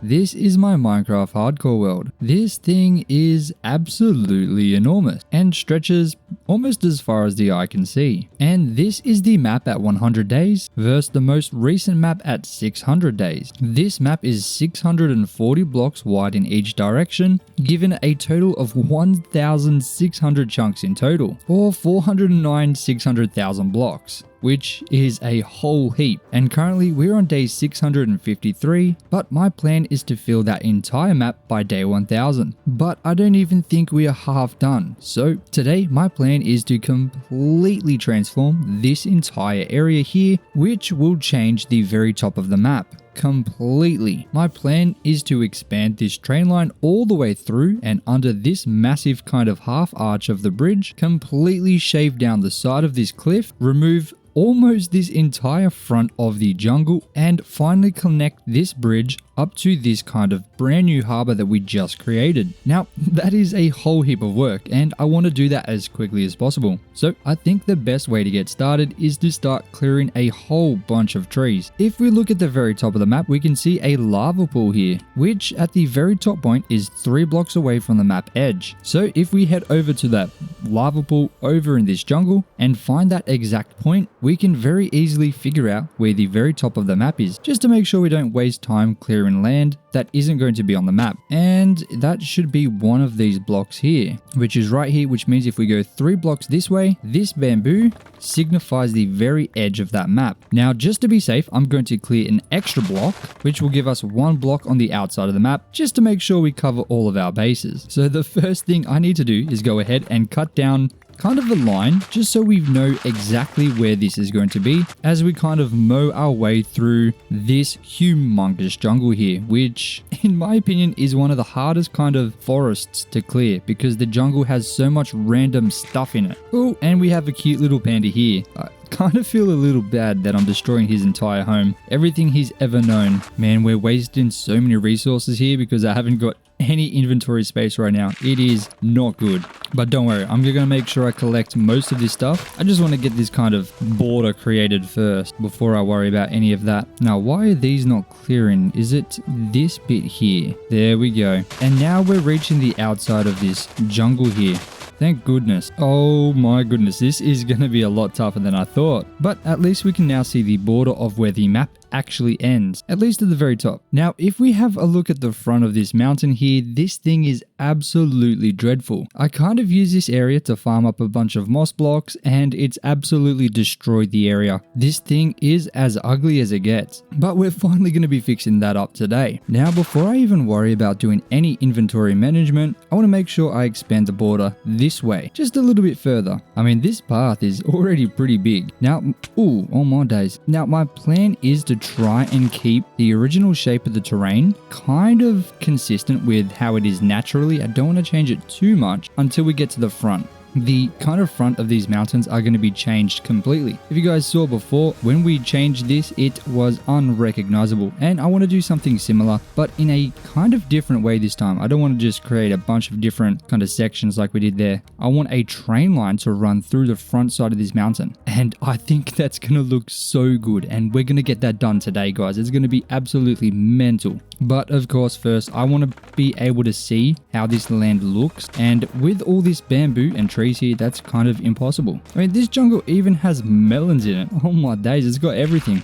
This is my Minecraft hardcore world. This thing is absolutely enormous and stretches almost as far as the eye can see. And this is the map at 100 days versus the most recent map at 600 days. This map is 640 blocks wide in each direction, given a total of 1,600 chunks in total, or 409 600,000 blocks, which is a whole heap. And currently we're on day 653, but my plan is to fill that entire map by day 1000. But I don't even think we are half done. So today my plan is to completely transform this entire area here, which will change the very top of the map completely. My plan is to expand this train line all the way through and under this massive kind of half arch of the bridge, completely shave down the side of this cliff, remove almost this entire front of the jungle, and finally connect this bridge up to this kind of brand new harbor that we just created. Now, that is a whole heap of work and I want to do that as quickly as possible. So I think the best way to get started is to start clearing a whole bunch of trees. If we look at the very top of the map, we can see a lava pool here, which at the very top point is 3 blocks away from the map edge. So if we head over to that lava pool over in this jungle and find that exact point, we can very easily figure out where the very top of the map is, just to make sure we don't waste time clearing land that isn't going to be on the map. And that should be one of these blocks here, which is right here, which means if we go 3 blocks this way, this bamboo signifies the very edge of that map. Now, just to be safe, I'm going to clear an extra block, which will give us 1 block on the outside of the map, just to make sure we cover all of our bases. So the first thing I need to do is go ahead and cut down kind of a line, just so we know exactly where this is going to be as we kind of mow our way through this humongous jungle here, which in my opinion is one of the hardest kind of forests to clear because the jungle has so much random stuff in it. Oh, and we have a cute little panda here. I kind of feel a little bad that I'm destroying his entire home, everything he's ever known. Man, we're wasting so many resources here because I haven't got any inventory space right now. It is not good. But don't worry, I'm gonna make sure I collect most of this stuff. I just want to get this kind of border created first before I worry about any of that. Now, why are these not clearing? Is it this bit here? There we go. And now we're reaching the outside of this jungle here. Thank goodness. Oh my goodness, this is going to be a lot tougher than I thought. But at least we can now see the border of where the map actually ends, at least at the very top. Now, if we have a look at the front of this mountain here, this thing is absolutely dreadful. I kind of use this area to farm up a bunch of moss blocks and it's absolutely destroyed the area. This thing is as ugly as it gets, but we're finally going to be fixing that up today. Now, before I even worry about doing any inventory management, I want to make sure I expand the border this way, just a little bit further. I mean, this path is already pretty big. Now, oh my days. Now, my plan is to try and keep the original shape of the terrain kind of consistent with how it is naturally. I don't want to change it too much until we get to the front. The kind of front of these mountains are going to be changed completely. If you guys saw before, when we changed this, it was unrecognizable. And I want to do something similar, but in a kind of different way this time. I don't want to just create a bunch of different kind of sections like we did there. I want a train line to run through the front side of this mountain. And I think that's going to look so good. And we're going to get that done today, guys. It's going to be absolutely mental. But of course, first, I want to be able to see how this land looks. And with all this bamboo and trees here, that's kind of impossible. I mean, this jungle even has melons in it. Oh my days, it's got everything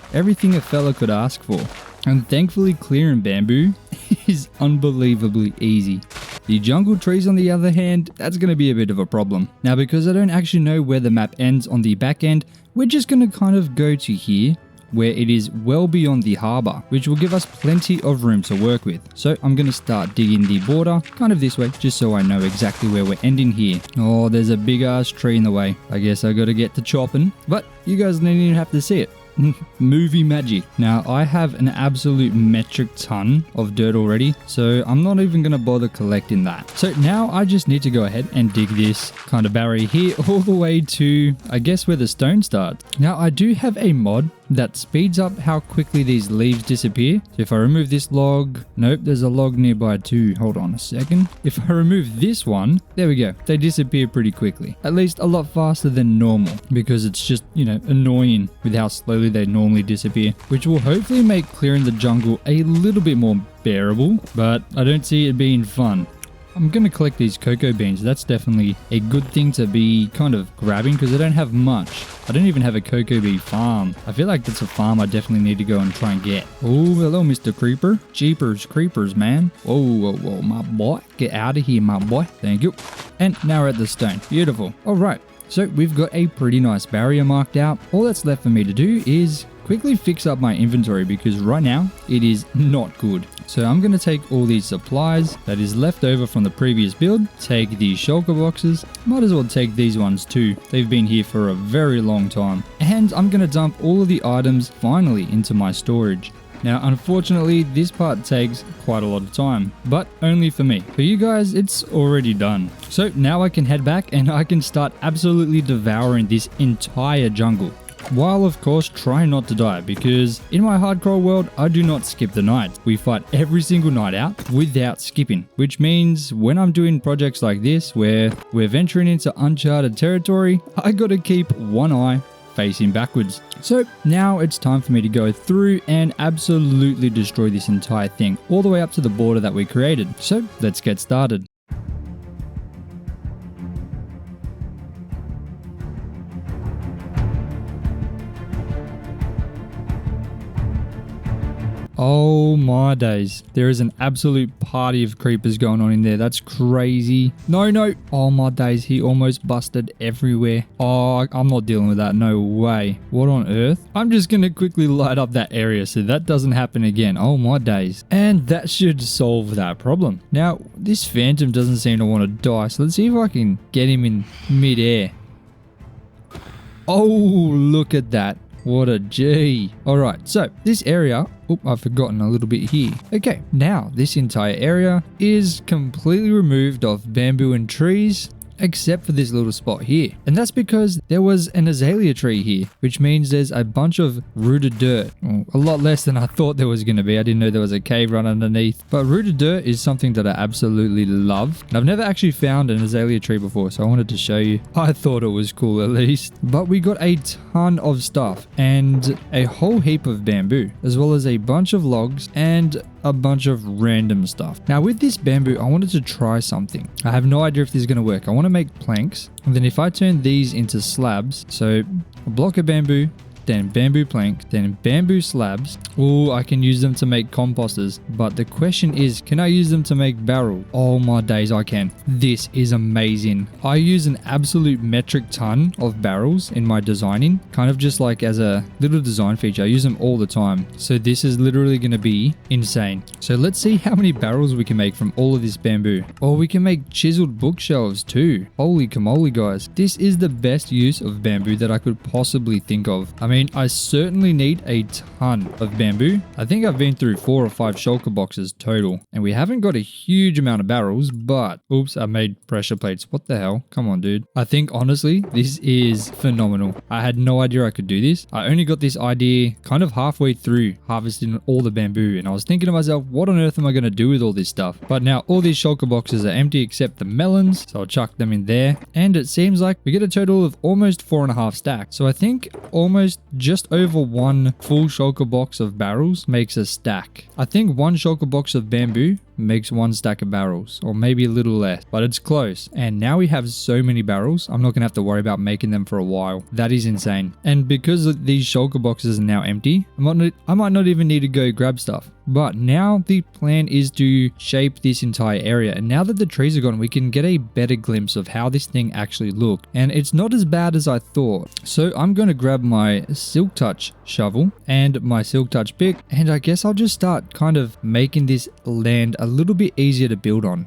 a fella could ask for. And thankfully, clearing bamboo is unbelievably easy. The jungle trees, on the other hand, that's going to be a bit of a problem. Now, because I don't actually know where the map ends on the back end, we're just going to kind of go to here, where it is well beyond the harbor, which will give us plenty of room to work with. So I'm going to start digging the border kind of this way, just so I know exactly where we're ending here. Oh, there's a big ass tree in the way. I guess I got to get to chopping, but you guys don't even have to see it. Movie magic. Now, I have an absolute metric ton of dirt already, so I'm not even going to bother collecting that. So now I just need to go ahead and dig this kind of barrier here all the way to, I guess, where the stone starts. Now, I do have a mod that speeds up how quickly these leaves disappear. So if I remove this log, nope, there's a log nearby too. Hold on a second. If I remove this one, there we go. They disappear pretty quickly. At least a lot faster than normal, because it's just, you know, annoying with how slowly they normally disappear, which will hopefully make clearing the jungle a little bit more bearable, but I don't see it being fun. I'm going to collect these cocoa beans. That's definitely a good thing to be kind of grabbing because I don't have much. I don't even have a cocoa bee farm. I feel like that's a farm I definitely need to go and try and get. Oh, hello, Mr. Creeper. Jeepers creepers, man. Whoa, whoa, whoa, my boy. Get out of here, my boy. Thank you. And now we're at the stone. Beautiful. All right. So we've got a pretty nice barrier marked out. All that's left for me to do is quickly fix up my inventory because right now it is not good. So I'm going to take all these supplies that is left over from the previous build, take these shulker boxes, might as well take these ones too. They've been here for a very long time. And I'm going to dump all of the items finally into my storage. Now, unfortunately, this part takes quite a lot of time, but only for me. For you guys, it's already done. So now I can head back and I can start absolutely devouring this entire jungle. While of course trying not to die, because in my hardcore world I do not skip the night. We fight every single night out without skipping, which means when I'm doing projects like this where we're venturing into uncharted territory, I gotta keep one eye facing backwards. So now it's time for me to go through and absolutely destroy this entire thing all the way up to the border that we created. So let's get started. Oh my days. There is an absolute party of creepers going on in there. That's crazy. No, no. Oh my days. He almost busted everywhere. Oh, I'm not dealing with that. No way. What on earth? I'm just going to quickly light up that area so that doesn't happen again. Oh my days. And that should solve that problem. Now, this phantom doesn't seem to want to die. So let's see if I can get him in midair. Oh, look at that. What a G. Alright, so this area, I've forgotten a little bit here. Okay, now this entire area is completely removed of bamboo and trees, except for this little spot here. And that's because there was an azalea tree here, which means there's a bunch of rooted dirt. A lot less than I thought there was going to be. I didn't know there was a cave right underneath. But rooted dirt is something that I absolutely love. And I've never actually found an azalea tree before, so I wanted to show you. I thought it was cool at least. But we got a ton of stuff and a whole heap of bamboo, as well as a bunch of logs and a bunch of random stuff. Now with this bamboo, I wanted to try something. I have no idea if this is going to work. I want to make planks, and then if I turn these into slabs, so a block of bamboo, then bamboo planks, then bamboo slabs. Oh, I can use them to make composters. But the question is, can I use them to make barrel? Oh my days, I can. This is amazing. I use an absolute metric ton of barrels in my designing, kind of just like as a little design feature. I use them all the time. So this is literally going to be insane. So let's see how many barrels we can make from all of this bamboo. Or we can make chiseled bookshelves too. Holy camole, guys. This is the best use of bamboo that I could possibly think of. I mean, I certainly need a ton of bamboo. I think I've been through 4 or 5 shulker boxes total, and we haven't got a huge amount of barrels, but oops, I made pressure plates. What the hell? Come on, dude. I think honestly, this is phenomenal. I had no idea I could do this. I only got this idea kind of halfway through harvesting all the bamboo, and I was thinking to myself, what on earth am I going to do with all this stuff? But now all these shulker boxes are empty except the melons, so I'll chuck them in there, and it seems like we get a total of almost 4.5 stacks. So I think almost just over 1 full shulker box of barrels makes a stack. I think 1 shulker box of bamboo makes 1 stack of barrels, or maybe a little less, but it's close. And now we have so many barrels, I'm not gonna have to worry about making them for a while. That is insane. And because these shulker boxes are now empty, I might not even need to go grab stuff. But now the plan is to shape this entire area, and now that the trees are gone, we can get a better glimpse of how this thing actually looked. And it's not as bad as I thought. So I'm going to grab my Silk Touch shovel and my Silk Touch pick, and I guess I'll just start kind of making this land a little bit easier to build on.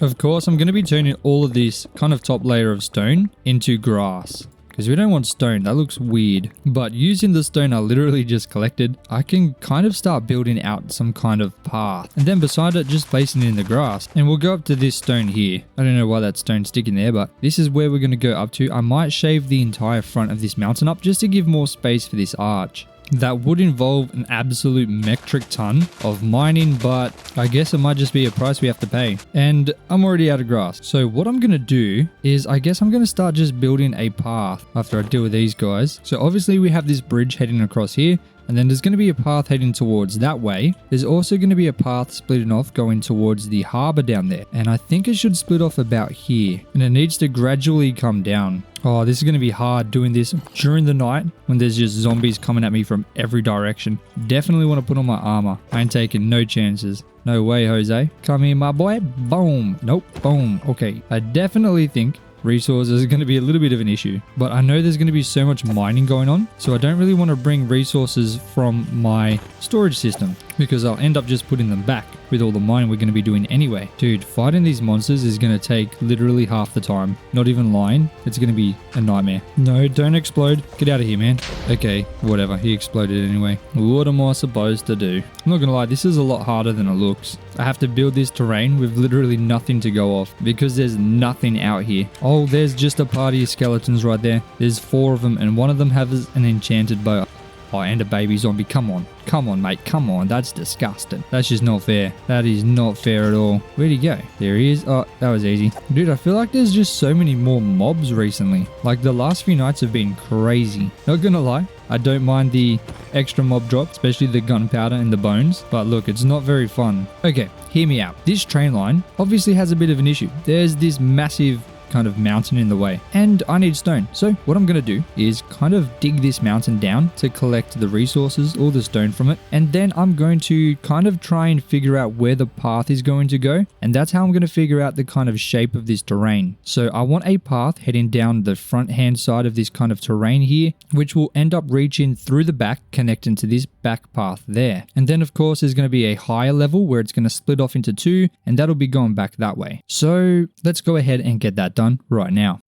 Of course, I'm going to be turning all of this kind of top layer of stone into grass, because we don't want stone. That looks weird. But using the stone I literally just collected, I can kind of start building out some kind of path. And then beside it, just placing it in the grass. And we'll go up to this stone here. I don't know why that stone's sticking there, but this is where we're going to go up to. I might shave the entire front of this mountain up just to give more space for this arch. That would involve an absolute metric ton of mining, but I guess it might just be a price we have to pay. And I'm already out of grass. So what I'm going to do is I guess I'm going to start just building a path after I deal with these guys. So obviously we have this bridge heading across here. And then there's going to be a path heading towards that way. There's also going to be a path splitting off going towards the harbor down there. And I think it should split off about here. And it needs to gradually come down. Oh, this is going to be hard doing this during the night when there's just zombies coming at me from every direction. Definitely want to put on my armor. I ain't taking no chances. No way, Jose. Come here, my boy. Boom. Nope. Boom. Okay. I definitely think resources are going to be a little bit of an issue, but I know there's going to be so much mining going on, so I don't really want to bring resources from my storage system because I'll end up just putting them back with all the mining we're going to be doing anyway. Dude, fighting these monsters is going to take literally half the time. Not even lying. It's going to be a nightmare. No, don't explode. Get out of here, man. Okay, whatever. He exploded anyway. What am I supposed to do? I'm not going to lie. This is a lot harder than it looks. I have to build this terrain with literally nothing to go off because there's nothing out here. Oh, there's just a party of skeletons right there. There's 4 of them and one of them has an enchanted bow. Oh, and a baby zombie. Come on. Come on, mate. Come on. That's disgusting. That's just not fair. That is not fair at all. Where'd he go? There he is. Oh, that was easy. Dude, I feel like there's just so many more mobs recently. Like the last few nights have been crazy. Not gonna lie. I don't mind the extra mob drop, especially the gunpowder and the bones. But look, it's not very fun. Okay, hear me out. This train line obviously has a bit of an issue. There's this massive kind of mountain in the way and I need stone. So what I'm going to do is kind of dig this mountain down to collect the resources, all the stone from it. And then I'm going to kind of try and figure out where the path is going to go. And that's how I'm going to figure out the kind of shape of this terrain. So I want a path heading down the front hand side of this kind of terrain here, which will end up reaching through the back, connecting to this back path there. And then of course there's going to be a higher level where it's going to split off into 2 and that'll be going back that way. So let's go ahead and get that done right now.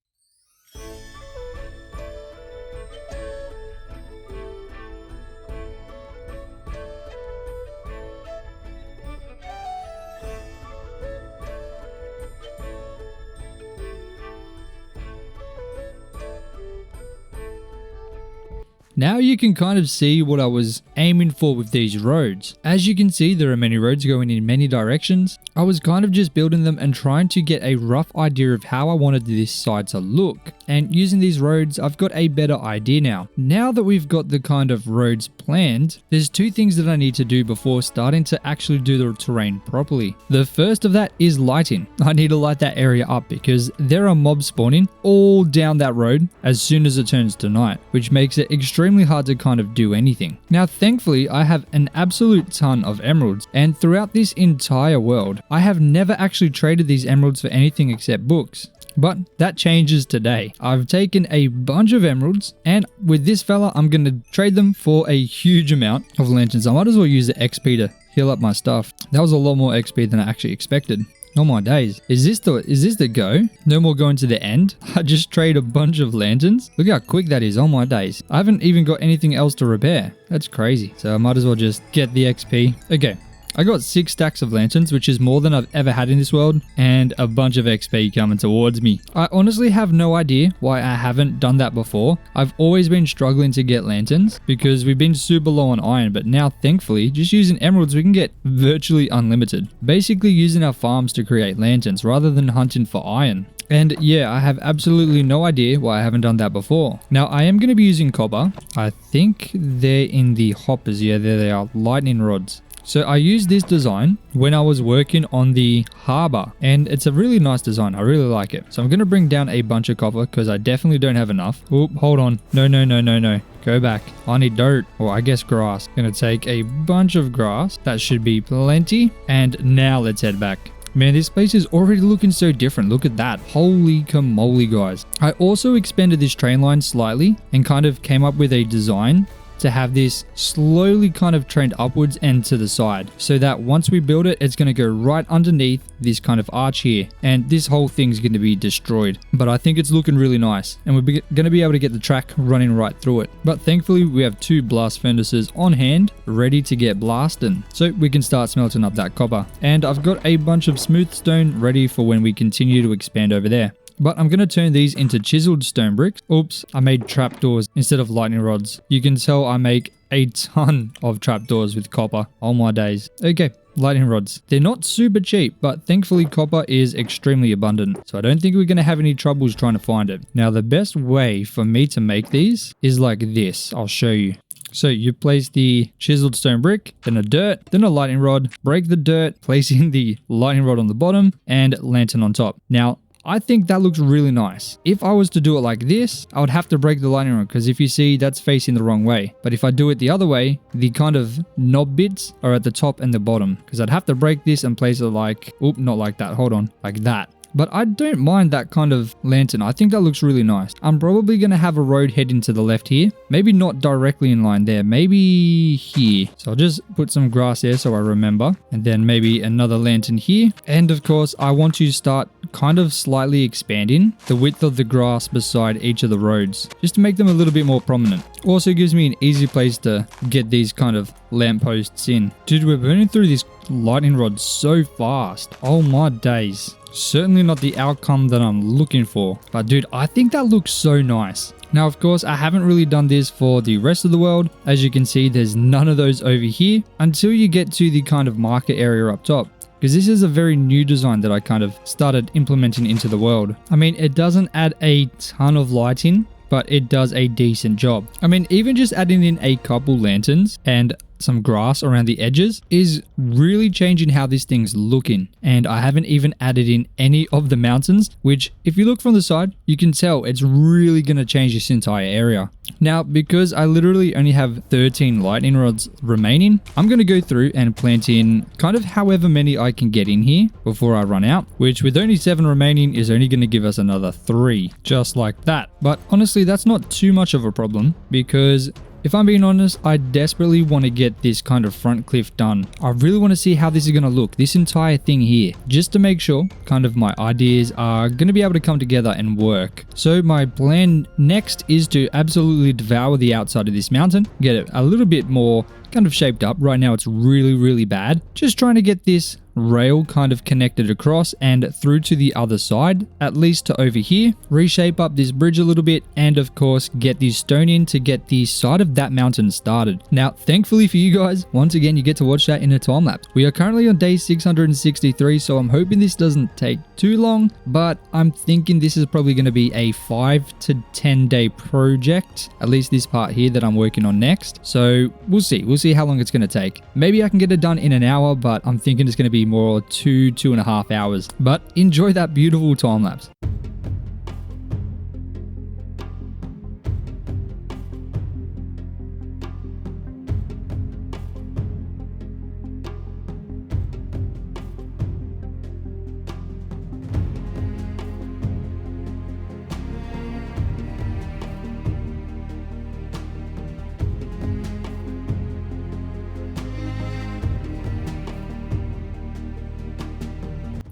Now you can kind of see what I was aiming for with these roads. As you can see, there are many roads going in many directions. I was kind of just building them and trying to get a rough idea of how I wanted this side to look. And using these roads, I've got a better idea now. Now that we've got the kind of roads planned, there's 2 things that I need to do before starting to actually do the terrain properly. The first of that is lighting. I need to light that area up because there are mobs spawning all down that road as soon as it turns to night, which makes it extremely hard to kind of do anything. Now, thankfully, I have an absolute ton of emeralds, and throughout this entire world, I have never actually traded these emeralds for anything except books. But that changes today. I've taken a bunch of emeralds, and with this fella, I'm going to trade them for a huge amount of lanterns. I might as well use the XP to heal up my stuff. That was a lot more XP than I actually expected. Oh my days. Is this the go? No more going to the end? I just trade a bunch of lanterns? Look how quick that is. Oh my days. I haven't even got anything else to repair. That's crazy. So I might as well just get the XP. Okay. I got 6 stacks of lanterns, which is more than I've ever had in this world, and a bunch of XP coming towards me. I honestly have no idea why I haven't done that before. I've always been struggling to get lanterns because we've been super low on iron, but now thankfully, just using emeralds, we can get virtually unlimited. Basically using our farms to create lanterns rather than hunting for iron. And yeah, I have absolutely no idea why I haven't done that before. Now, I am going to be using copper. I think they're in the hoppers. Yeah, there they are. Lightning rods. So I used this design when I was working on the harbor, and it's a really nice design. I really like it. So I'm going to bring down a bunch of copper because I definitely don't have enough. Oop, hold on. No. Go back. I need dirt, or I guess grass. Going to take a bunch of grass. That should be plenty. And now let's head back. Man, this place is already looking so different. Look at that. Holy camoly, guys. I also expanded this train line slightly and kind of came up with a design to have this slowly kind of trend upwards and to the side, so that once we build it, it's going to go right underneath this kind of arch here, and this whole thing's going to be destroyed. But I think it's looking really nice, and we're going to be able to get the track running right through it. But thankfully we have 2 blast furnaces on hand ready to get blasting, so we can start smelting up that copper. And I've got a bunch of smooth stone ready for when we continue to expand over there. But I'm going to turn these into chiseled stone bricks. Oops, I made trapdoors instead of lightning rods. You can tell I make a ton of trapdoors with copper. Oh my days. Okay, lightning rods. They're not super cheap, but thankfully copper is extremely abundant, so I don't think we're going to have any troubles trying to find it. Now the best way for me to make these is like this. I'll show you. So you place the chiseled stone brick, then a dirt, then a lightning rod, break the dirt, placing the lightning rod on the bottom, and lantern on top. Now, I think that looks really nice. If I was to do it like this, I would have to break the lightning rod, because if you see, that's facing the wrong way. But if I do it the other way, the kind of knob bits are at the top and the bottom, because I'd have to break this and place it like, oop, not like that, hold on, like that. But I don't mind that kind of lantern. I think that looks really nice. I'm probably going to have a road heading to the left here. Maybe not directly in line there. Maybe here. So I'll just put some grass there so I remember. And then maybe another lantern here. And of course, I want to start kind of slightly expanding the width of the grass beside each of the roads, just to make them a little bit more prominent. Also gives me an easy place to get these kind of lampposts in. Dude, we're burning through this lightning rod so fast. Oh my days. Certainly not the outcome that I'm looking for, but dude, I think that looks so nice. Now, of course, I haven't really done this for the rest of the world. As you can see, there's none of those over here until you get to the kind of market area up top, because this is a very new design that I kind of started implementing into the world. I mean, it doesn't add a ton of lighting, but it does a decent job. I mean, even just adding in a couple lanterns and some grass around the edges is really changing how this thing's looking. And I haven't even added in any of the mountains, which if you look from the side, you can tell it's really going to change this entire area. Now, because I literally only have 13 lightning rods remaining, I'm going to go through and plant in kind of however many I can get in here before I run out, which with only 7 remaining is only going to give us another 3, just like that. But honestly, that's not too much of a problem, because if I'm being honest, I desperately want to get this kind of front cliff done. I really want to see how this is going to look, this entire thing here, just to make sure kind of my ideas are going to be able to come together and work. So my plan next is to absolutely devour the outside of this mountain, get it a little bit more kind of shaped up. Right now it's really bad. Just trying to get this rail kind of connected across and through to the other side, at least to over here, reshape up this bridge a little bit, and of course get the stone in to get the side of that mountain started. Now, thankfully for you guys, once again you get to watch that in a time lapse. We are currently on day 663, so I'm hoping this doesn't take too long, but I'm thinking this is probably going to be a 5 to 10 day project, at least this part here that I'm working on next. So we'll see how long it's going to take. Maybe I can get it done in an hour, but I'm thinking it's going to be more 2.5 hours. But enjoy that beautiful time lapse.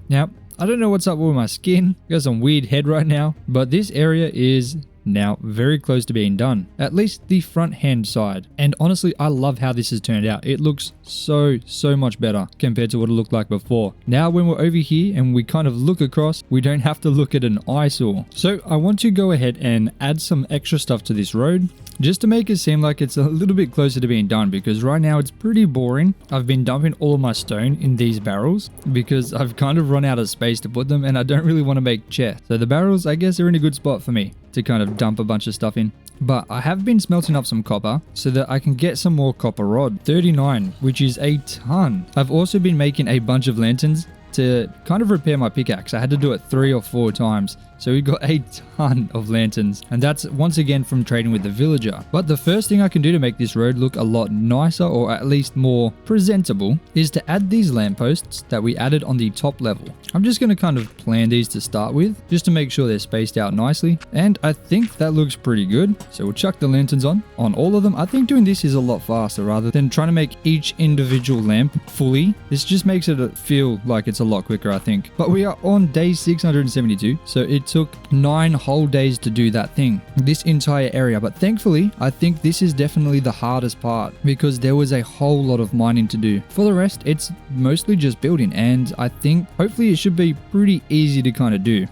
Now, I don't know what's up with my skin. Got some weird head right now, but this area is now very close to being done, at least the front hand side. And honestly, I love how this has turned out. It looks so much better compared to what it looked like before. Now when we're over here and we kind of look across, we don't have to look at an eyesore. So I want to go ahead and add some extra stuff to this road, just to make it seem like it's a little bit closer to being done, because right now it's pretty boring. I've been dumping all of my stone in these barrels because I've kind of run out of space to put them, and I don't really want to make chests. So the barrels, I guess, are in a good spot for me to kind of dump a bunch of stuff in. But I have been smelting up some copper so that I can get some more copper rod. 39, which is a ton. I've also been making a bunch of lanterns to kind of repair my pickaxe. I had to do it 3 or 4 times. So we got a ton of lanterns, and that's once again from trading with the villager. But the first thing I can do to make this road look a lot nicer, or at least more presentable, is to add these lampposts that we added on the top level. I'm just going to kind of plan these to start with, just to make sure they're spaced out nicely, and I think that looks pretty good. So we'll chuck the lanterns on all of them. I think doing this is a lot faster rather than trying to make each individual lamp fully. This just makes it feel like it's a lot quicker, I think. But we are on day 672, so it took 9 whole days to do that thing, this entire area. But thankfully, I think this is definitely the hardest part, because there was a whole lot of mining to do. For the rest, it's mostly just building, and I think hopefully it should be pretty easy to kind of do.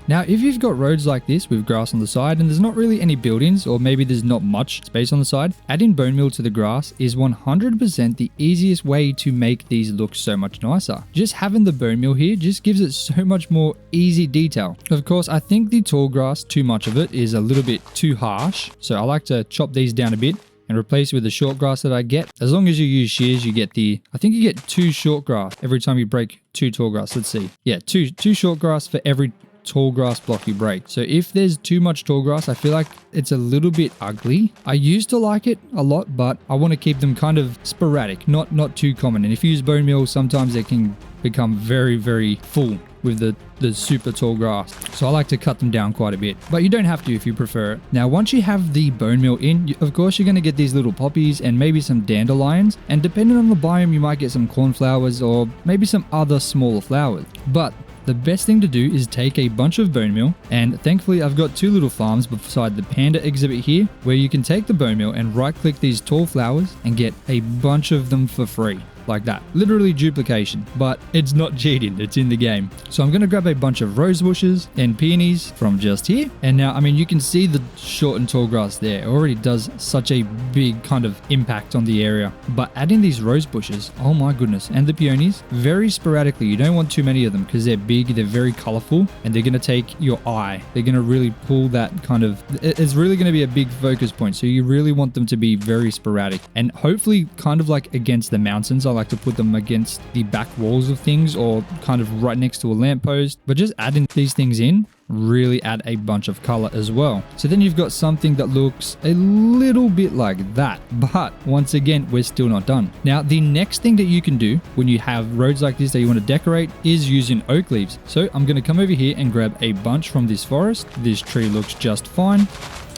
Now, if you've got roads like this with grass on the side and there's not really any buildings, or maybe there's not much space on the side, adding bone meal to the grass is 100% the easiest way to make these look so much nicer. Just having the bone meal here just gives it so much more easy detail. Of course, I think the tall grass, too much of it, is a little bit too harsh, so I like to chop these down a bit and replace with the short grass that I get. As long as you use shears, you get I think you get 2 short grass every time you break 2 tall grass. Let's see. Yeah, two short grass for every tall grass block you break. So if there's too much tall grass, I feel like it's a little bit ugly. I used to like it a lot, but I want to keep them kind of sporadic, not too common. And if you use bone meal, sometimes they can become very, very full with the super tall grass. So I like to cut them down quite a bit, but you don't have to if you prefer it. Now, once you have the bone meal in, of course, you're going to get these little poppies and maybe some dandelions. And depending on the biome, you might get some cornflowers or maybe some other smaller flowers. But the best thing to do is take a bunch of bone meal, and thankfully I've got 2 little farms beside the panda exhibit here, where you can take the bone meal and right click these tall flowers and get a bunch of them for free. Like that. Literally duplication, but it's not cheating, it's in the game. So I'm going to grab a bunch of rose bushes and peonies from just here. And now, I mean, you can see the short and tall grass there. It already does such a big kind of impact on the area. But adding these rose bushes, oh my goodness, and the peonies, very sporadically. You don't want too many of them because they're big, they're very colorful, and they're going to take your eye. They're going to really pull that kind of, it's really going to be a big focus point. So you really want them to be very sporadic, and hopefully kind of like against the mountains. I like to put them against the back walls of things, or kind of right next to a lamppost. But just adding these things in really add a bunch of color as well. So then you've got something that looks a little bit like that. But once again, we're still not done. Now, the next thing that you can do when you have roads like this that you want to decorate is using oak leaves. So I'm going to come over here and grab a bunch from this forest. This tree looks just fine.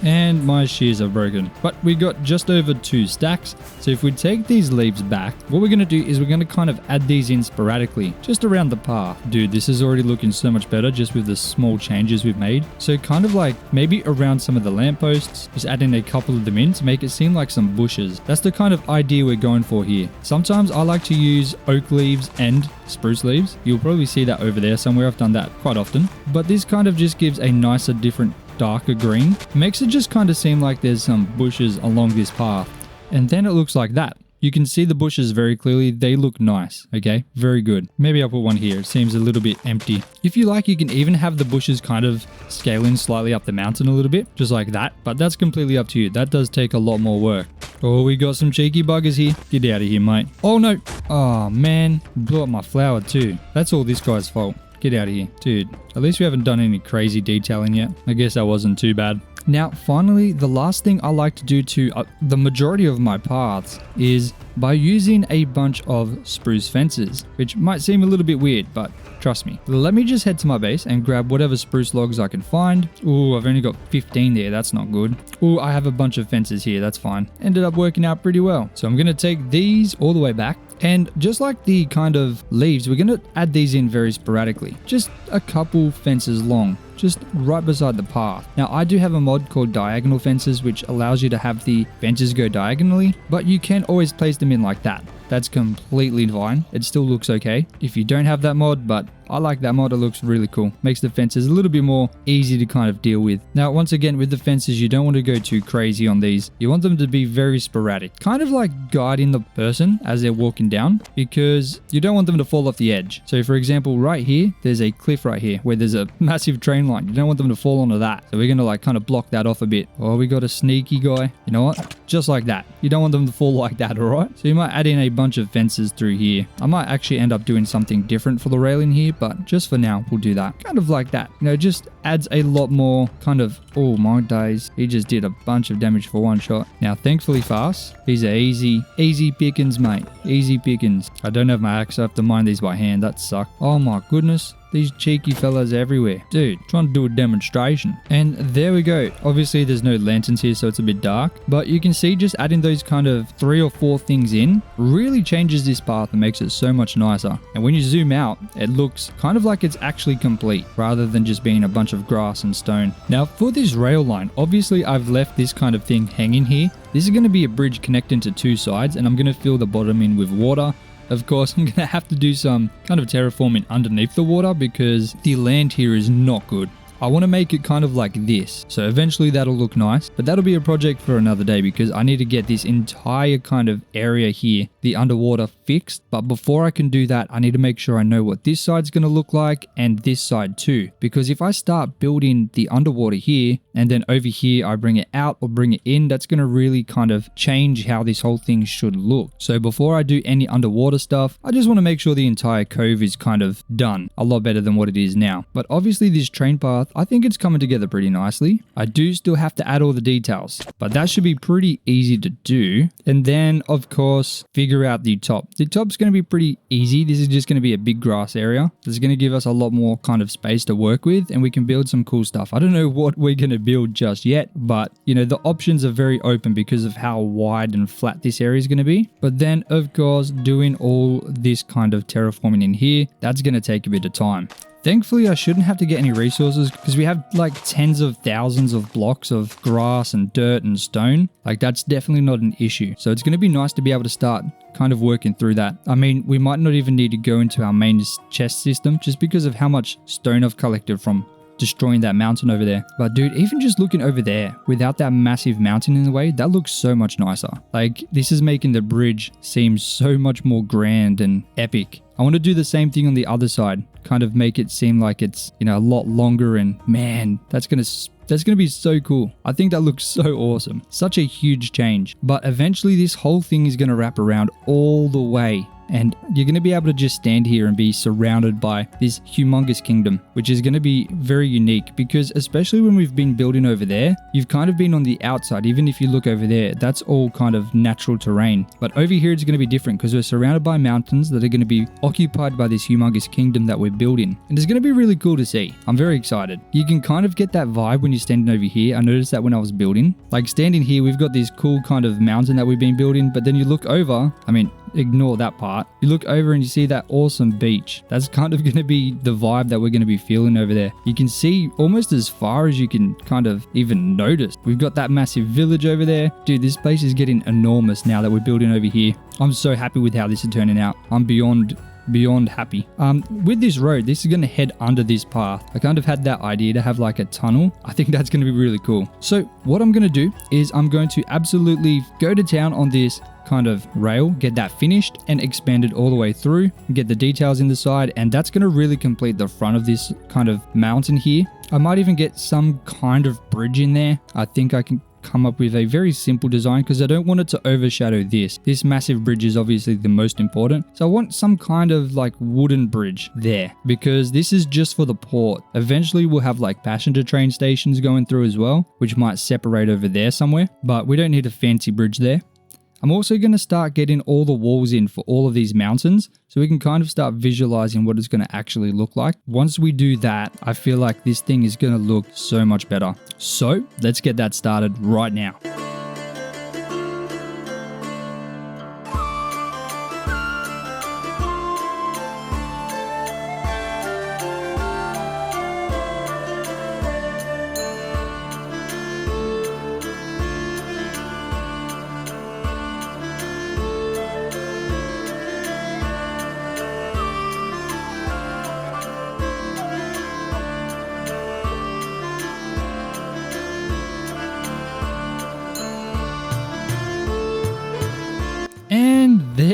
And my shears are broken, but we got just over 2 stacks. So if we take these leaves back, what we're going to do is we're going to kind of add these in sporadically just around the path. Dude, this is already looking so much better just with the small changes we've made. So kind of like maybe around some of the lampposts, just adding a couple of them in to make it seem like some bushes. That's the kind of idea we're going for here. Sometimes I like to use oak leaves and spruce leaves. You'll probably see that over there somewhere. I've done that quite often, but this kind of just gives a nicer, different darker green. Makes it just kind of seem like there's some bushes along this path. And then it looks like that. You can see the bushes very clearly. They look nice. Okay, very good. Maybe I'll put one here. It seems a little bit empty. If you like, you can even have the bushes kind of scale in slightly up the mountain a little bit, just like that. But that's completely up to you. That does take a lot more work. Oh, we got some cheeky buggers here. Get out of here, mate. Oh no. Oh man, blew up my flower too. That's all this guy's fault. Get out of here. Dude, at least we haven't done any crazy detailing yet. I guess that wasn't too bad. Now, finally, the last thing I like to do to the majority of my paths is by using a bunch of spruce fences, which might seem a little bit weird, but trust me. Let me just head to my base and grab whatever spruce logs I can find. Ooh, I've only got 15 there. That's not good. Ooh, I have a bunch of fences here. That's fine. Ended up working out pretty well. So I'm going to take these all the way back. And just like the kind of leaves, we're going to add these in very sporadically. Just a couple fences long, just right beside the path. Now, I do have a mod called diagonal fences, which allows you to have the fences go diagonally, but you can always place them in like that. That's completely fine. It still looks okay if you don't have that mod, but I like that mod. It looks really cool. Makes the fences a little bit more easy to kind of deal with. Now, once again, with the fences, you don't want to go too crazy on these. You want them to be very sporadic, kind of like guiding the person as they're walking down, because you don't want them to fall off the edge. So for example, right here, there's a cliff right here where there's a massive train line. You don't want them to fall onto that. So we're going to like kind of block that off a bit. Oh, we got a sneaky guy. You know what? Just like that. You don't want them to fall like that, all right? So you might add in a bunch of fences through here. I might actually end up doing something different for the railing here, but just for now, we'll do that. Kind of like that. You know, just adds a lot more kind of, oh my days. He just did a bunch of damage for one shot. Now, thankfully fast. These are easy pickings, mate. Easy pickings. I don't have my axe. I have to mine these by hand. That sucks. Oh my goodness. These cheeky fellas everywhere. Dude, trying to do a demonstration. And there we go. Obviously, there's no lanterns here, so it's a bit dark. But you can see just adding those kind of 3 or 4 things in really changes this path and makes it so much nicer. And when you zoom out, it looks kind of like it's actually complete rather than just being a bunch of grass and stone. Now, for this rail line, obviously, I've left this kind of thing hanging here. This is going to be a bridge connecting to 2 sides, and I'm going to fill the bottom in with water. Of course, I'm going to have to do some kind of terraforming underneath the water because the land here is not good. I want to make it kind of like this. So eventually that'll look nice, but that'll be a project for another day because I need to get this entire kind of area here, the underwater, fixed. But before I can do that, I need to make sure I know what this side's going to look like and this side too. Because if I start building the underwater here and then over here I bring it out or bring it in, that's going to really kind of change how this whole thing should look. So before I do any underwater stuff, I just want to make sure the entire cove is kind of done a lot better than what it is now. But obviously this train path, I think it's coming together pretty nicely. I do still have to add all the details, but that should be pretty easy to do. And then of course, figure out the top. The top's going to be pretty easy. This is just going to be a big grass area. This is going to give us a lot more kind of space to work with and we can build some cool stuff. I don't know what we're going to build just yet, but you know, the options are very open because of how wide and flat this area is going to be. But then of course, doing all this kind of terraforming in here, that's going to take a bit of time. Thankfully, I shouldn't have to get any resources because we have like tens of thousands of blocks of grass and dirt and stone. Like that's definitely not an issue. So it's going to be nice to be able to start kind of working through that. I mean, we might not even need to go into our main chest system just because of how much stone I've collected from destroying that mountain over there. But dude, even just looking over there without that massive mountain in the way, that looks so much nicer. Like this is making the bridge seem so much more grand and epic. I want to do the same thing on the other side, kind of make it seem like it's, you know, a lot longer, and man, that's going to be so cool. I think that looks so awesome. Such a huge change. But eventually this whole thing is going to wrap around all the way. And you're going to be able to just stand here and be surrounded by this humongous kingdom, which is going to be very unique because especially when we've been building over there, you've kind of been on the outside. Even if you look over there, that's all kind of natural terrain. But over here, it's going to be different because we're surrounded by mountains that are going to be occupied by this humongous kingdom that we're building. And it's going to be really cool to see. I'm very excited. You can kind of get that vibe when you're standing over here. I noticed that when I was building. Like standing here, we've got this cool kind of mountain that we've been building, but then you look over, I mean, ignore that part. You look over and you see that awesome beach. That's kind of going to be the vibe that we're going to be feeling over there. You can see almost as far as you can kind of even notice. We've got that massive village over there. Dude, this place is getting enormous now that we're building over here. I'm so happy with how this is turning out. I'm beyond happy. With this road, this is going to head under this path. I kind of had that idea to have like a tunnel. I think that's going to be really cool. So what I'm going to do is I'm going to absolutely go to town on this kind of rail, get that finished and expanded all the way through, get the details in the side, and that's going to really complete the front of this kind of mountain here. I might even get some kind of bridge in there. I think I can come up with a very simple design because I don't want it to overshadow this. This massive bridge is obviously the most important. So I want some kind of like wooden bridge there because this is just for the port. Eventually we'll have like passenger train stations going through as well, which might separate over there somewhere, but we don't need a fancy bridge there. I'm also going to start getting all the walls in for all of these mountains so we can kind of start visualizing what it's going to actually look like. Once we do that, I feel like this thing is going to look so much better. So let's get that started right now.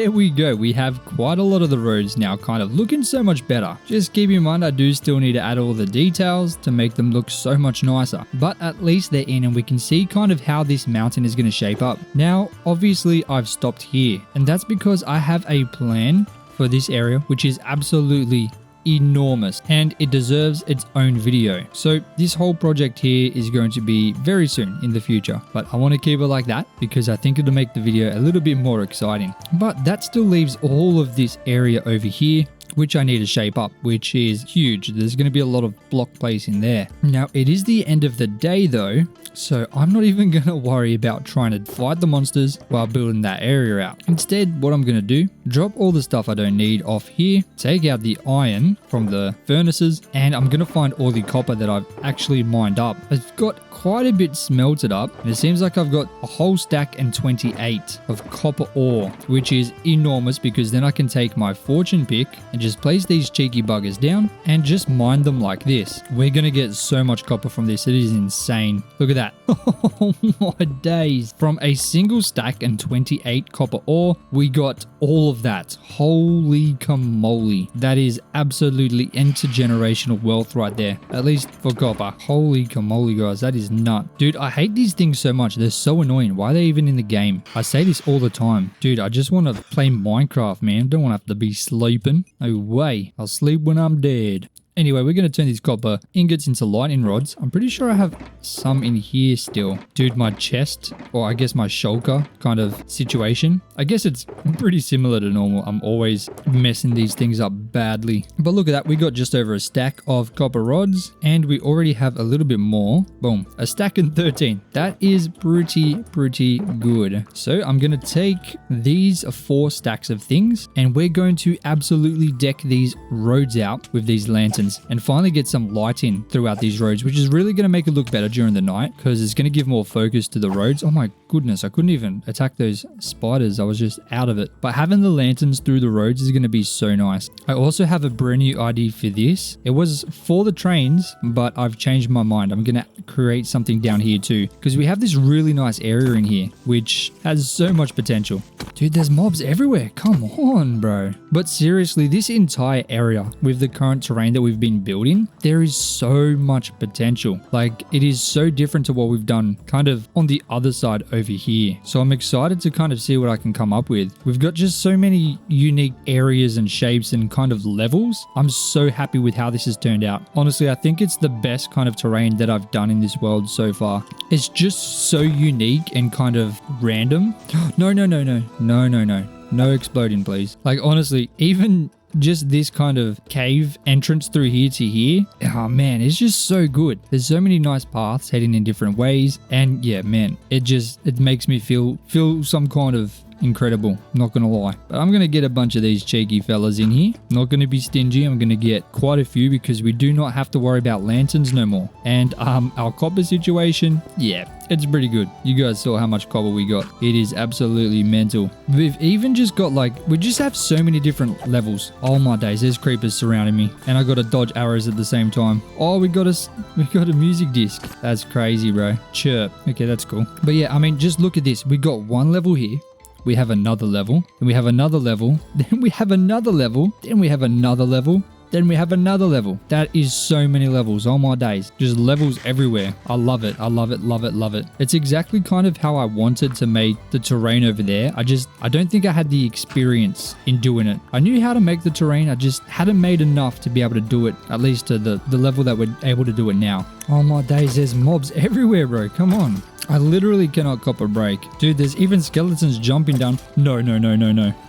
there we go. We have quite a lot of the roads now kind of looking so much better. Just keep in mind I do still need to add all the details to make them look so much nicer. But at least they're in and we can see kind of how this mountain is going to shape up. Now, obviously I've stopped here and that's because I have a plan for this area which is absolutely enormous and it deserves its own video. So this whole project here is going to be very soon in the future, but I want to keep it like that because I think it'll make the video a little bit more exciting. But that still leaves all of this area over here which I need to shape up, which is huge. There's going to be a lot of block placing there. Now, it is the end of the day though, so I'm not even going to worry about trying to fight the monsters while building that area out. Instead, what I'm going to do, drop all the stuff I don't need off here, take out the iron from the furnaces, and I'm going to find all the copper that I've actually mined up. I've got quite a bit smelted up, and it seems like I've got a whole stack and 28 of copper ore, which is enormous because then I can take my fortune pick and just place these cheeky buggers down and just mine them like this. We're going to get so much copper from this. It is insane. Look at that. Oh my days. From a single stack and 28 copper ore, we got all of that. Holy camole. That is absolutely intergenerational wealth right there. At least for copper. Holy camole, guys. That is nut. Dude, I hate these things so much. They're so annoying. Why are they even in the game? I say this all the time. Dude, I just want to play Minecraft, man. Don't want to have to be sleeping. No way. I'll sleep when I'm dead. Anyway, we're going to turn these copper ingots into lightning rods. I'm pretty sure I have some in here still. Dude, my chest, or I guess my shulker kind of situation. I guess it's pretty similar to normal. I'm always messing these things up badly. But look at that. We got just over a stack of copper rods and we already have a little bit more. Boom. A stack and 13. That is pretty good. So I'm going to take these 4 stacks of things and we're going to absolutely deck these roads out with these lanterns and finally get some light in throughout these roads, which is really going to make it look better during the night because it's going to give more focus to the roads. Oh my goodness, I couldn't even attack those spiders. I was just out of it. But having the lanterns through the roads is going to be so nice. I also have a brand new idea for this. It was for the trains, but I've changed my mind. I'm going to create something down here too because we have this really nice area in here which has so much potential. Dude, there's mobs everywhere. Come on, bro. But seriously, this entire area with the current terrain that we've been building, there is so much potential. Like, it is so different to what we've done kind of on the other side over here. So I'm excited to kind of see what I can come up with. We've got just so many unique areas and shapes and kind of levels. I'm so happy with how this has turned out. Honestly, I think it's the best kind of terrain that I've done in this world so far. It's just so unique and kind of random. No exploding, please. Like, honestly, even just this kind of cave entrance through here to here, oh man, it's just so good. There's so many nice paths heading in different ways, and yeah, man, it makes me feel some kind of incredible, not gonna lie. But I'm gonna get a bunch of these cheeky fellas in here. Not gonna be stingy. I'm gonna get quite a few because we do not have to worry about lanterns no more. And our copper situation, yeah, it's pretty good. You guys saw how much copper we got. It is absolutely mental. We've even just got we just have so many different levels. Oh my days, there's creepers surrounding me and I gotta dodge arrows at the same time. Oh, we got a music disc. That's crazy, bro. Chirp. Okay, that's cool. But yeah, I mean, just look at this. We got one level here. We have another level, then we have another level, then we have another level, then we have another level, then we have another level. That is so many levels. Oh my days. Just levels everywhere. I love it. I love it, love it, love it. It's exactly kind of how I wanted to make the terrain over there. I don't think I had the experience in doing it. I knew how to make the terrain. I just hadn't made enough to be able to do it, at least to the level that we're able to do it now. Oh my days, there's mobs everywhere, bro. Come on. I literally cannot cop a break. Dude, there's even skeletons jumping down. No.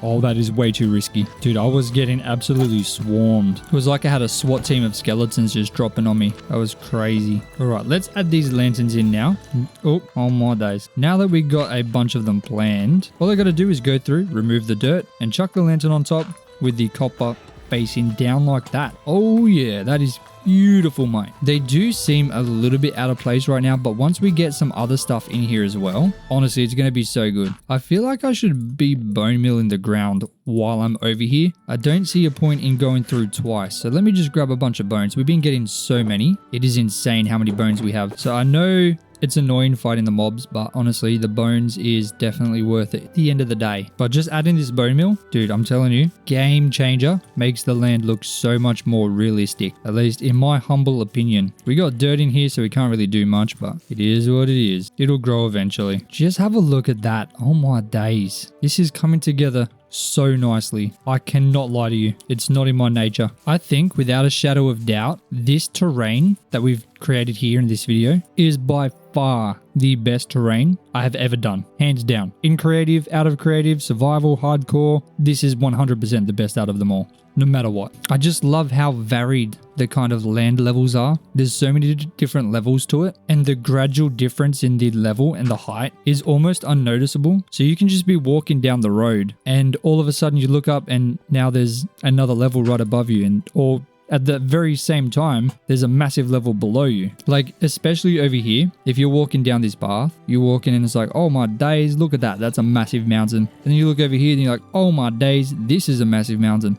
Oh, that is way too risky. Dude, I was getting absolutely swarmed. It was like I had a SWAT team of skeletons just dropping on me. That was crazy. All right, let's add these lanterns in now. Oh my days. Now that we got a bunch of them planned, all I got to do is go through, remove the dirt, and chuck the lantern on top with the copper facing down like that. Oh yeah, that is beautiful, mate. They do seem a little bit out of place right now, but once we get some other stuff in here as well, honestly, it's going to be so good. I feel like I should be bone milling the ground while I'm over here. I don't see a point in going through twice. So let me just grab a bunch of bones. We've been getting so many. It is insane how many bones we have. So I know It's annoying fighting the mobs, but honestly, the bones is definitely worth it at the end of the day. But just adding this bone meal, dude, I'm telling you, game changer. Makes the land look so much more realistic, at least in my humble opinion. We got dirt in here, so we can't really do much, but it is what it is. It'll grow eventually. Just have a look at that. Oh my days. This is coming together so nicely. I cannot lie to you. It's not in my nature. I think without a shadow of doubt, this terrain that we've created here in this video is by far the best terrain I have ever done. Hands down. In creative, out of creative, survival, hardcore, this is 100% the best out of them all. No matter what. I just love how varied the kind of land levels are. There's so many different levels to it, and the gradual difference in the level and the height is almost unnoticeable. So you can just be walking down the road and all of a sudden you look up and now there's another level right above you, or at the very same time, there's a massive level below you. Like, especially over here, if you're walking down this path, you're walking and it's like, oh my days, look at that. That's a massive mountain. And then you look over here and you're like, oh my days, this is a massive mountain.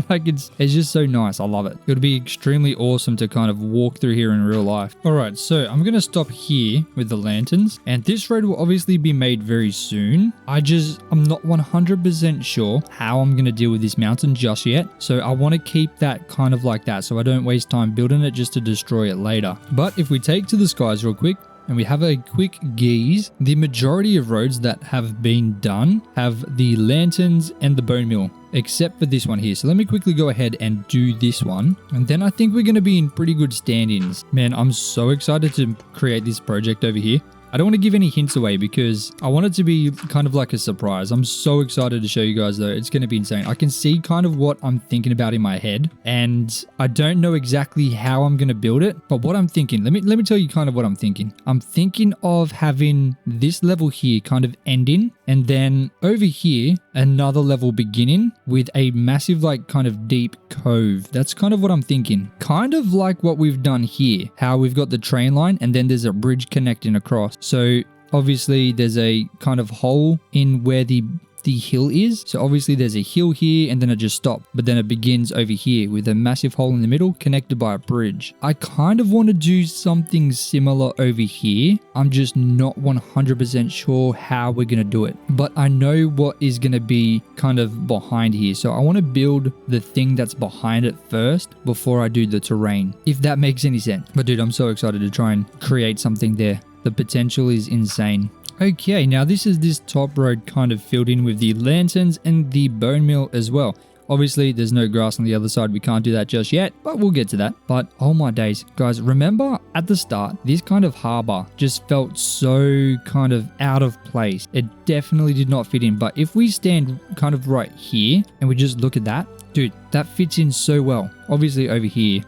Like it's just so nice. I love it. It would be extremely awesome to kind of walk through here in real life. All right, so I'm going to stop here with the lanterns, and this road will obviously be made very soon. I'm not 100% sure how I'm going to deal with this mountain just yet. So I want to keep that kind of like that so I don't waste time building it just to destroy it later. But if we take to the skies real quick, and we have a quick gaze, the majority of roads that have been done have the lanterns and the bone meal, except for this one here. So let me quickly go ahead and do this one. And then I think we're going to be in pretty good stand-ins. Man, I'm so excited to create this project over here. I don't want to give any hints away because I want it to be kind of like a surprise. I'm so excited to show you guys though. It's going to be insane. I can see kind of what I'm thinking about in my head, and I don't know exactly how I'm going to build it, but what I'm thinking, let me tell you kind of what I'm thinking. I'm thinking of having this level here kind of ending, and then over here, another level beginning with a massive like kind of deep cove. That's kind of what I'm thinking. Kind of like what we've done here, how we've got the train line and then there's a bridge connecting across. So obviously there's a kind of hole in where the hill is. So obviously there's a hill here and then it just stopped, but then it begins over here with a massive hole in the middle connected by a bridge. I kind of want to do something similar over here. I'm just not 100% sure how we're going to do it, but I know what is going to be kind of behind here. So I want to build the thing that's behind it first before I do the terrain, if that makes any sense. But dude, I'm so excited to try and create something there. The potential is insane. Okay, now this is this top road kind of filled in with the lanterns and the bone meal as well. Obviously, there's no grass on the other side. We can't do that just yet, but we'll get to that. But oh my days, guys, remember at the start, this kind of harbor just felt so kind of out of place. It definitely did not fit in. But if we stand kind of right here and we just look at that, dude, that fits in so well. Obviously over here,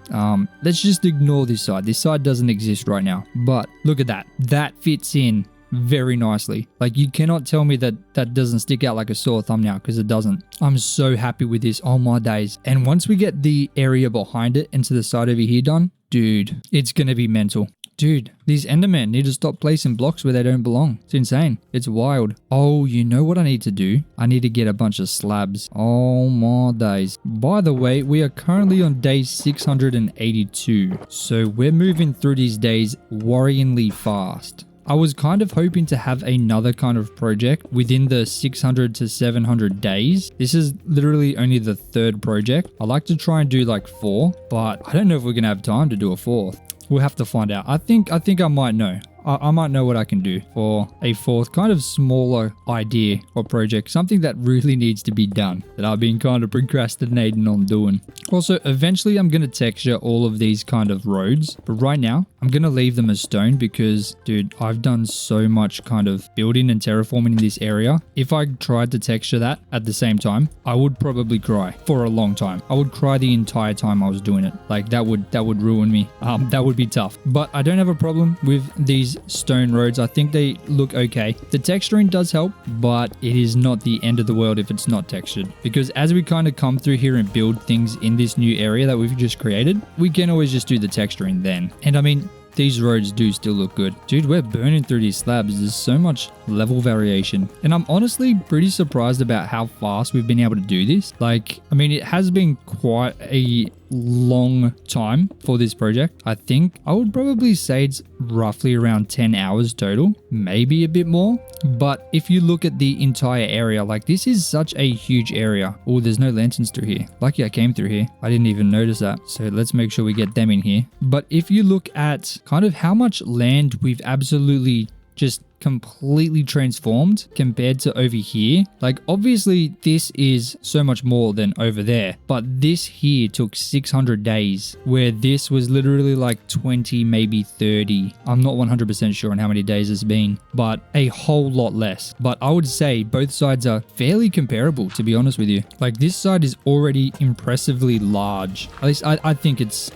let's just ignore this side. This side doesn't exist right now, but look at that. That fits in very nicely. Like, you cannot tell me that that doesn't stick out like a sore thumb now, because it doesn't. I'm so happy with this. Oh my days. And once we get the area behind it and to the side over here done, dude, it's gonna be mental. Dude, these Endermen need to stop placing blocks where they don't belong. It's insane. It's wild. Oh, you know what I need to do? I need to get a bunch of slabs. Oh my days. By the way, we are currently on day 682. So we're moving through these days worryingly fast. I was kind of hoping to have another kind of project within the 600 to 700 days. This is literally only the third project. I like to try and do like 4, but I don't know if we're going to have time to do a 4th. We'll have to find out. I think I might know. I might know what I can do for a 4th kind of smaller idea or project, something that really needs to be done that I've been kind of procrastinating on doing. Also, eventually I'm going to texture all of these kind of roads, but right now I'm going to leave them as stone because, dude, I've done so much kind of building and terraforming in this area. If I tried to texture that at the same time, I would probably cry for a long time. I would cry the entire time I was doing it. Like that would ruin me. That would be tough, but I don't have a problem with these stone roads. I think they look okay. The texturing does help, but it is not the end of the world if it's not textured, because as we kind of come through here and build things in this new area that we've just created, we can always just do the texturing then. And I mean, these roads do still look good. Dude, we're burning through these slabs. There's so much level variation. And I'm honestly pretty surprised about how fast we've been able to do this. Like, I mean, it has been quite a long time for this project. I think I would probably say it's roughly around 10 hours total, maybe a bit more. But if you look at the entire area, like this is such a huge area. Oh, there's no lanterns through here. Lucky I came through here. I didn't even notice that. So let's make sure we get them in here. But if you look at kind of how much land we've absolutely just completely transformed compared to over here, like obviously this is so much more than over there, but this here took 600 days where this was literally like 20, maybe 30. I'm not 100% sure on how many days it's been, but a whole lot less. But I would say both sides are fairly comparable, to be honest with you. Like this side is already impressively large. At least I think it's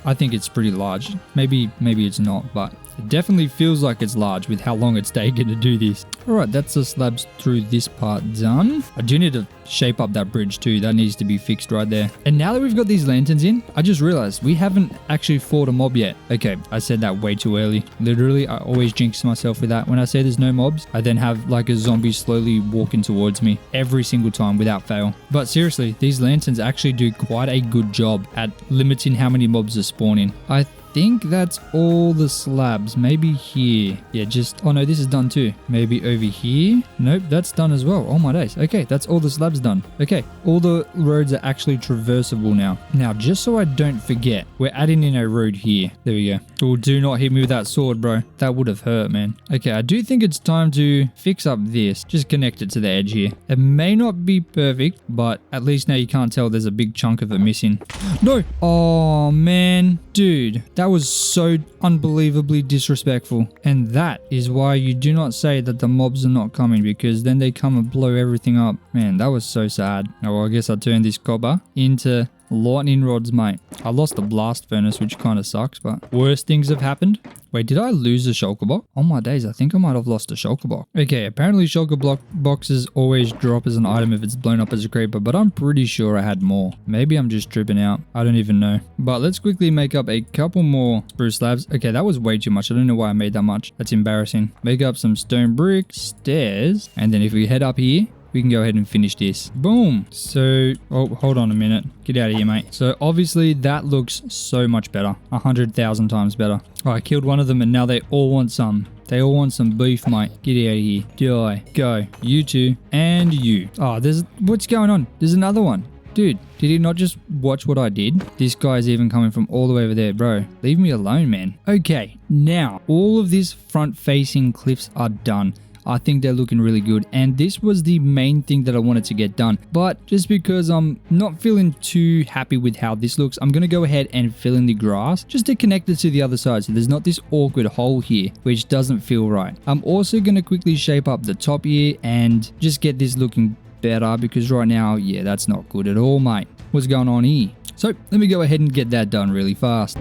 pretty large. Maybe it's not, but it definitely feels like it's large with how long it's taken to do this. Alright, that's the slabs through this part done. I do need to shape up that bridge too. That needs to be fixed right there. And now that we've got these lanterns in, I just realized we haven't actually fought a mob yet. Okay, I said that way too early. Literally, I always jinx myself with that. When I say there's no mobs, I then have like a zombie slowly walking towards me every single time without fail. But seriously, these lanterns actually do quite a good job at limiting how many mobs are spawning. I think that's all the slabs. Maybe here. Yeah, oh no, this is done too. Maybe over here. Nope, that's done as well. Oh my days. Okay, that's all the slabs done. Okay, all the roads are actually traversable now. Now, just so I don't forget, we're adding in a road here. There we go. Oh, do not hit me with that sword, bro. That would have hurt, man. Okay, I do think it's time to fix up this. Just connect it to the edge here. It may not be perfect, but at least now you can't tell there's a big chunk of it missing. No! Oh, man. Dude, that was so unbelievably disrespectful. And that is why you do not say that the mobs are not coming, because then they come and blow everything up. Man, that was so sad. Oh, well, I guess I turned this copper into lightning rods, mate. I lost the blast furnace, which kind of sucks, but worse things have happened. Wait, did I lose a shulker block? Oh my days, I think I might have lost a shulker block. Okay, apparently shulker block boxes always drop as an item if it's blown up as a creeper, but I'm pretty sure I had more. Maybe I'm just tripping out. I don't even know. But let's quickly make up a couple more spruce slabs. Okay, that was way too much. I don't know why I made that much. That's embarrassing. Make up some stone brick, stairs, and then if we head up here, we can go ahead and finish this. Boom. So, oh, hold on a minute. Get out of here, mate. So obviously that looks so much better. 100,000 times better. Oh, I killed one of them and now they all want some. They all want some beef, mate. Get out of here. Die. Go. You two. And you. Oh, what's going on? There's another one. Dude, did he not just watch what I did? This guy's even coming from all the way over there, bro. Leave me alone, man. Okay, now all of these front-facing cliffs are done. I think they're looking really good, and this was the main thing that I wanted to get done. But just because I'm not feeling too happy with how this looks, I'm going to go ahead and fill in the grass just to connect it to the other side so there's not this awkward hole here which doesn't feel right. I'm also going to quickly shape up the top here and just get this looking better, because right now, yeah, that's not good at all, mate. What's going on here? So let me go ahead and get that done really fast.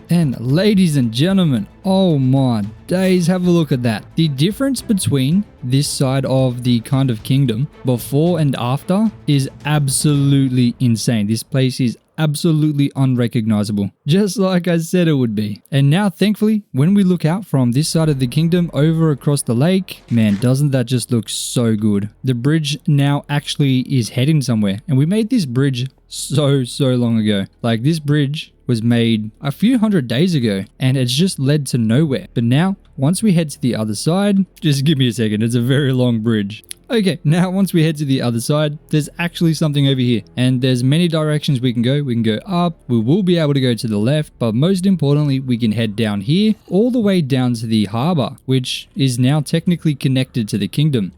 And ladies and gentlemen, oh my days, have a look at that. The difference between this side of the kind of kingdom before and after is absolutely insane. This place is absolutely unrecognizable, just like I said it would be. And now, thankfully, when we look out from this side of the kingdom over across the lake, man, doesn't that just look so good? The bridge now actually is heading somewhere, and we made this bridge so long ago. Like, this bridge was made a few hundred days ago and it's just led to nowhere. But now, once we head to the other side, just give me a second, it's a very long bridge. Okay, now once we head to the other side, there's actually something over here, and there's many directions we can go. We can go up, we will be able to go to the left, but most importantly, we can head down here all the way down to the harbor, which is now technically connected to the kingdom.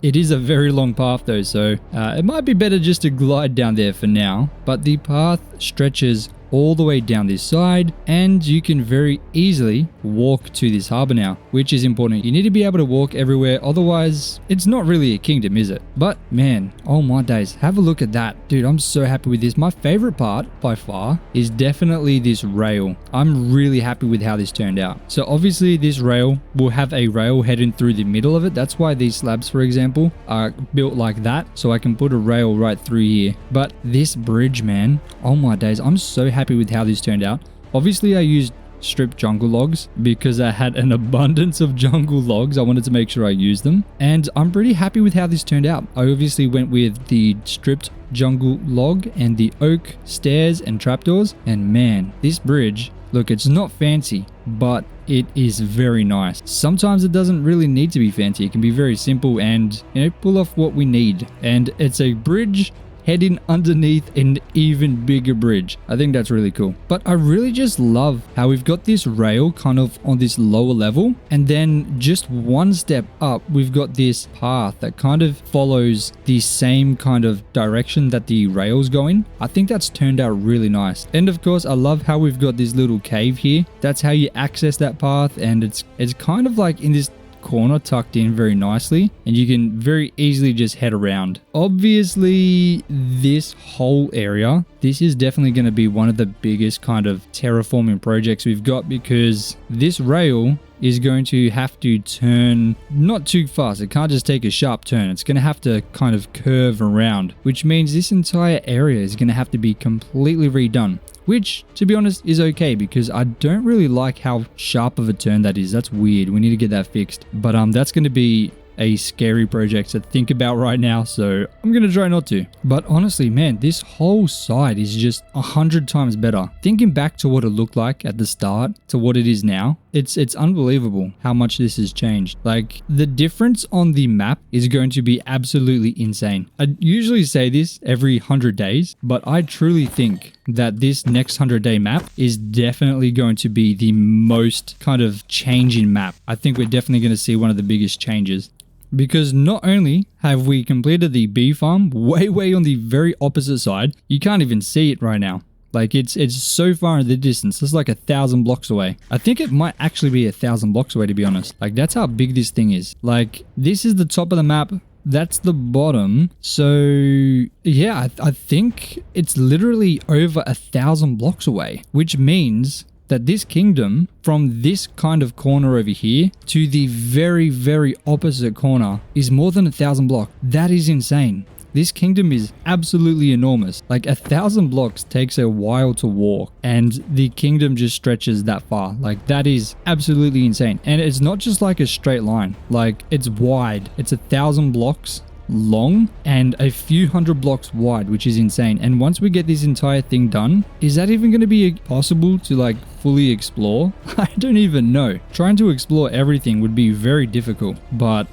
It is a very long path though, so it might be better just to glide down there for now, but the path stretches all the way down this side, and you can very easily walk to this harbor now, which is important. You need to be able to walk everywhere, otherwise it's not really a kingdom, is it? But man, oh my days, have a look at that. Dude, I'm so happy with this. My favorite part by far is definitely this rail. I'm really happy with how this turned out. So obviously this rail will have a rail heading through the middle of it. That's why these slabs, for example, are built like that, so I can put a rail right through here. But this bridge, man, oh my days, I'm so happy with how this turned out. Obviously I used stripped jungle logs because I had an abundance of jungle logs. I wanted to make sure I used them. And I'm pretty happy with how this turned out. I obviously went with the stripped jungle log and the oak stairs and trapdoors. And man, this bridge, look, it's not fancy, but it is very nice. Sometimes it doesn't really need to be fancy. It can be very simple and, you know, pull off what we need. And it's a bridge heading underneath an even bigger bridge. I think that's really cool. But I really just love how we've got this rail kind of on this lower level, and then just one step up we've got this path that kind of follows the same kind of direction that the rail's going. I think that's turned out really nice. And of course, I love how we've got this little cave here. That's how you access that path, and it's kind of like in this corner tucked in very nicely, and you can very easily just head around. Obviously, this whole area, this is definitely going to be one of the biggest kind of terraforming projects we've got, because this rail is going to have to turn not too fast. It can't just take a sharp turn. It's going to have to kind of curve around, which means this entire area is going to have to be completely redone. Which, to be honest, is okay, because I don't really like how sharp of a turn that is. That's weird. We need to get that fixed. But that's going to be a scary project to think about right now, so I'm going to try not to. But honestly, man, this whole side is just 100 times better. Thinking back to what it looked like at the start to what it is now, it's unbelievable how much this has changed. Like, the difference on the map is going to be absolutely insane. I usually say this every 100 days, but I truly think that this next 100-day map is definitely going to be the most kind of changing map. I think we're definitely going to see one of the biggest changes. Because not only have we completed the bee farm way on the very opposite side, you can't even see it right now. Like, it's so far in the distance. It's like 1,000 blocks away. I think it might actually be 1,000 blocks away, to be honest. Like, that's how big this thing is. Like, this is the top of the map. That's the bottom. So yeah, I think it's literally over 1,000 blocks away, which means that this kingdom, from this kind of corner over here to the very opposite corner, is more than 1,000 blocks. That is insane. This kingdom is absolutely enormous. Like, 1,000 blocks takes a while to walk, and the kingdom just stretches that far. Like, that is absolutely insane. And it's not just like a straight line. Like, it's wide. It's 1,000 blocks long and a few hundred blocks wide, which is insane. And once we get this entire thing done, is that even going to be possible to like fully explore? I don't even know. Trying to explore everything would be very difficult, but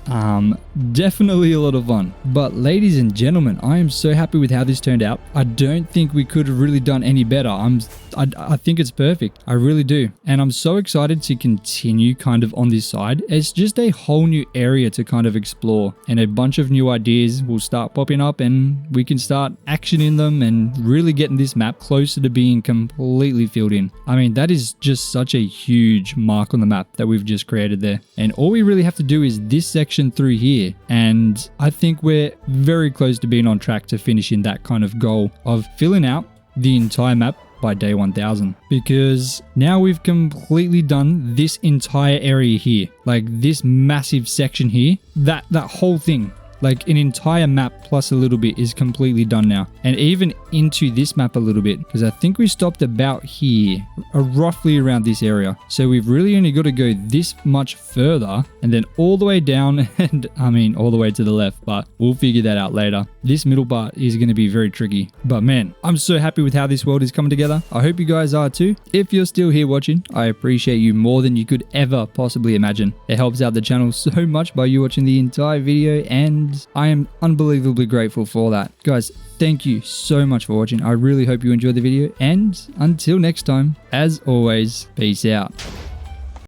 definitely a lot of fun. But ladies and gentlemen, I am so happy with how this turned out. I don't think we could have really done any better. I think it's perfect. I really do. And I'm so excited to continue kind of on this side. It's just a whole new area to kind of explore, and a bunch of new ideas will start popping up, and we can start actioning them and really getting this map closer to being completely filled in. I mean, that is just such a huge mark on the map that we've just created there. And all we really have to do is this section through here. And I think we're very close to being on track to finishing that kind of goal of filling out the entire map by day 1000, because now we've completely done this entire area here, like this massive section here, that whole thing. Like, an entire map plus a little bit is completely done now. And even into this map a little bit, because I think we stopped about here, roughly around this area. So we've really only got to go this much further, and then all the way down, and I mean all the way to the left, but we'll figure that out later. This middle part is going to be very tricky. But man, I'm so happy with how this world is coming together. I hope you guys are too. If you're still here watching, I appreciate you more than you could ever possibly imagine. It helps out the channel so much by you watching the entire video, and I am unbelievably grateful for that. Guys, thank you so much for watching. I really hope you enjoyed the video, and until next time, as always, peace out.